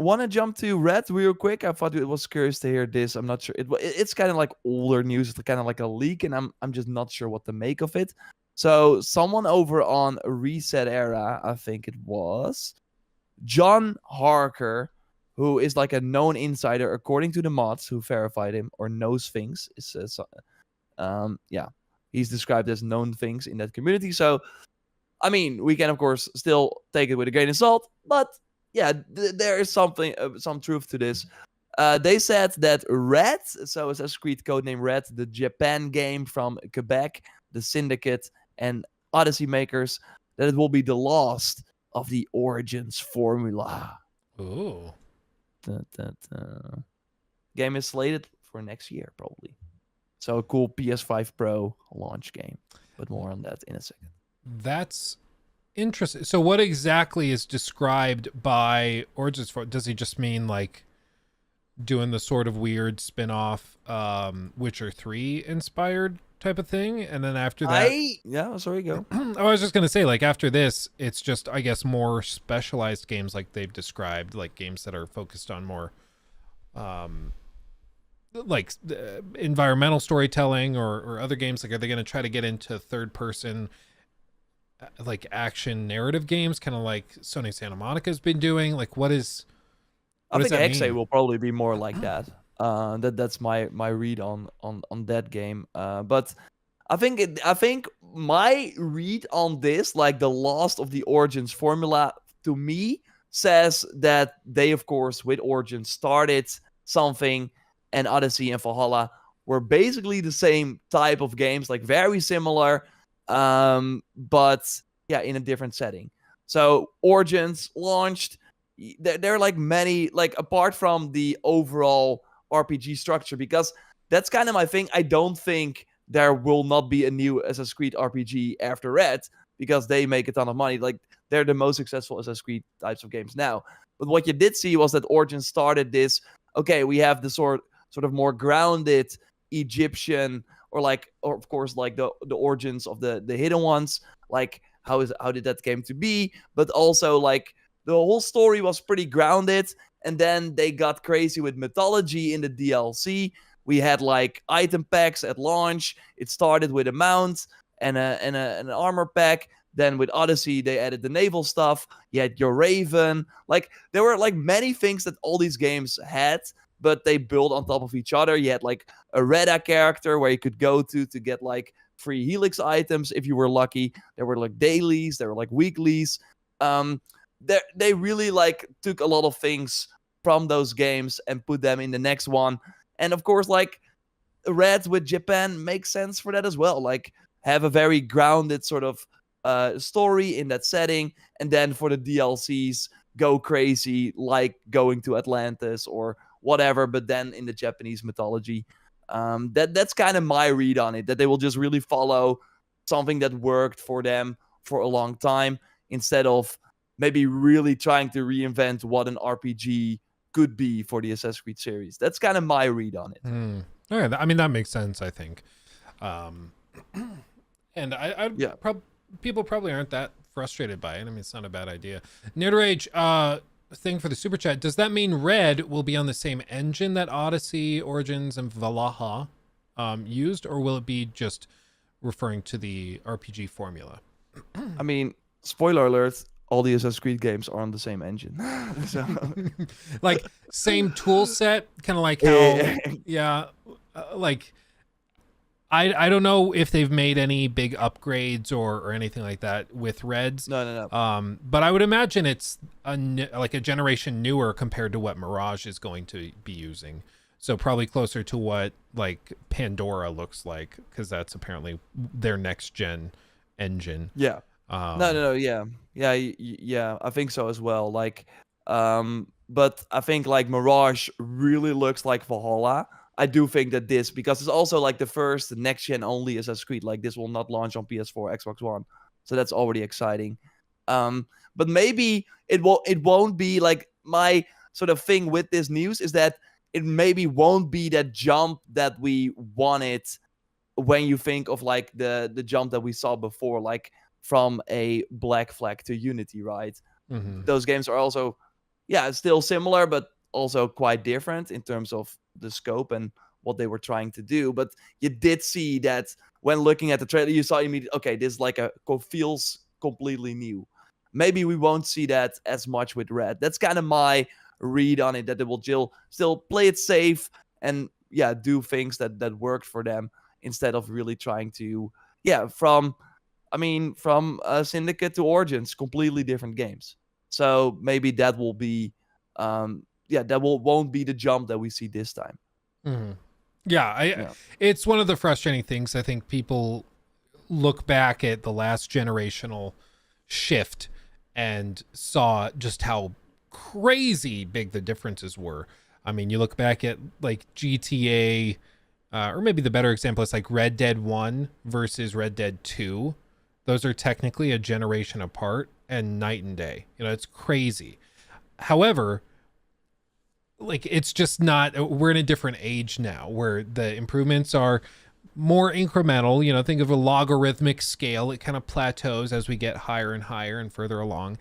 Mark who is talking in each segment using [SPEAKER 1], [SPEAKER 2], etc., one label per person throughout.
[SPEAKER 1] want to jump to Red real quick. I thought it was curious to hear this. I'm not sure. It's kind of like older news. It's kind of like a leak, and I'm just not sure what to make of it. So someone over on Reset Era, I think it was John Harker, who is like a known insider according to the mods who verified him or knows things. It says, yeah, he's described as known things in that community. So, I mean, we can of course still take it with a grain of salt, but yeah, there is something, some truth to this. They said that Red, so Assassin's Creed codename Red, the Japan game from Quebec, the Syndicate, and Odyssey makers, that it will be the last of the Origins formula.
[SPEAKER 2] Ooh.
[SPEAKER 1] Game is slated for next year, probably. So a cool PS5 Pro launch game, but more on that in a second.
[SPEAKER 2] That's interesting. So what exactly is described by Origins for? Does he just mean like doing the sort of weird spin-off Witcher 3 inspired type of thing, and then after that
[SPEAKER 1] sorry, go.
[SPEAKER 2] I was just gonna say, like, after this it's just, I guess, more specialized games like they've described, like games that are focused on more environmental storytelling or other games. Like, are they going to try to get into third person like action narrative games, kind of like Sony Santa Monica's been doing? Like, what
[SPEAKER 1] I think
[SPEAKER 2] does that
[SPEAKER 1] Hexe
[SPEAKER 2] mean?
[SPEAKER 1] will probably be more like that. That's my read on that game. But I think my read on this, like the last of the Origins formula, to me says that they, of course, with Origins started something, and Odyssey and Valhalla were basically the same type of games, like very similar, but yeah, in a different setting. So Origins launched. There are like many, like apart from the overall RPG structure, because that's kind of my thing. I don't think there will not be a new Assassin's Creed RPG after Red, because they make a ton of money. Like, they're the most successful Assassin's Creed types of games now. But what you did see was that Origins started this. Okay, we have the sort of more grounded Egyptian, or of course like the origins of the hidden ones. Like, how did that came to be? But also, like, the whole story was pretty grounded, and then they got crazy with mythology in the DLC. We had like item packs at launch. It started with a mount and an armor pack. Then with Odyssey, they added the naval stuff. You had your Raven. Like, there were like many things that all these games had, but they built on top of each other. You had like a Reda character where you could go to get like free Helix items if you were lucky. There were like dailies. There were like weeklies. They really like took a lot of things from those games and put them in the next one. And of course, like, Red with Japan makes sense for that as well. Like, have a very grounded sort of story in that setting, and then for the DLCs, go crazy, like going to Atlantis or whatever, but then in the Japanese mythology. That's kind of my read on it, that they will just really follow something that worked for them for a long time, instead of maybe really trying to reinvent what an RPG could be for the Assassin's Creed series. That's kind of my read on it.
[SPEAKER 2] All right, I mean, that makes sense, I think. And people probably aren't that frustrated by it. I mean, it's not a bad idea. Nerdrage, thing for the super chat. Does that mean Red will be on the same engine that Odyssey, Origins, and Valhalla used, or will it be just referring to the RPG formula?
[SPEAKER 1] I mean, spoiler alert, all the Assassin's Creed games are on the same engine. So,
[SPEAKER 2] like, same tool set, kind of like how, like, I don't know if they've made any big upgrades or anything like that with Reds.
[SPEAKER 1] No.
[SPEAKER 2] But I would imagine it's like a generation newer compared to what Mirage is going to be using. So probably closer to what like Pandora looks like, because that's apparently their next gen engine.
[SPEAKER 1] Yeah. No. Yeah. I think so as well. Like, but I think like Mirage really looks like Valhalla. I do think that this, because it's also like the first next gen only Assassin's Creed. Like, this will not launch on PS4, Xbox One, so that's already exciting. But maybe it won't be like, my sort of thing with this news is that it maybe won't be that jump that we wanted when you think of like the jump that we saw before, like from a Black Flag to Unity, right?
[SPEAKER 2] Mm-hmm.
[SPEAKER 1] Those games are also yeah, it's still similar, but also quite different in terms of the scope and what they were trying to do. But you did see that when looking at the trailer, you saw immediately, okay, this is like feels completely new. Maybe we won't see that as much with Red. That's kind of my read on it, that they will still play it safe and yeah, do things that worked for them instead of really trying to, yeah, from Syndicate to Origins, completely different games. So maybe that will be, that won't be the jump that we see this time.
[SPEAKER 2] Mhm. Yeah,
[SPEAKER 1] Yeah.
[SPEAKER 2] it's one of the frustrating things. I think people look back at the last generational shift and saw just how crazy big the differences were. I mean, you look back at like GTA, or maybe the better example is like Red Dead 1 versus Red Dead 2. Those are technically a generation apart and night and day. You know, it's crazy. However, like it's just not, we're in a different age now where the improvements are more incremental. You know, think of a logarithmic scale. It kind of plateaus as we get higher and higher and further along.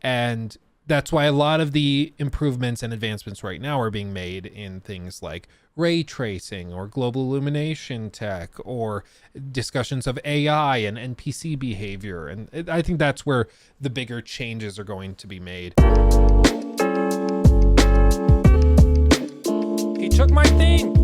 [SPEAKER 2] And that's why a lot of the improvements and advancements right now are being made in things like ray tracing or global illumination tech or discussions of AI and NPC behavior. And I think that's where the bigger changes are going to be made. He took my thing.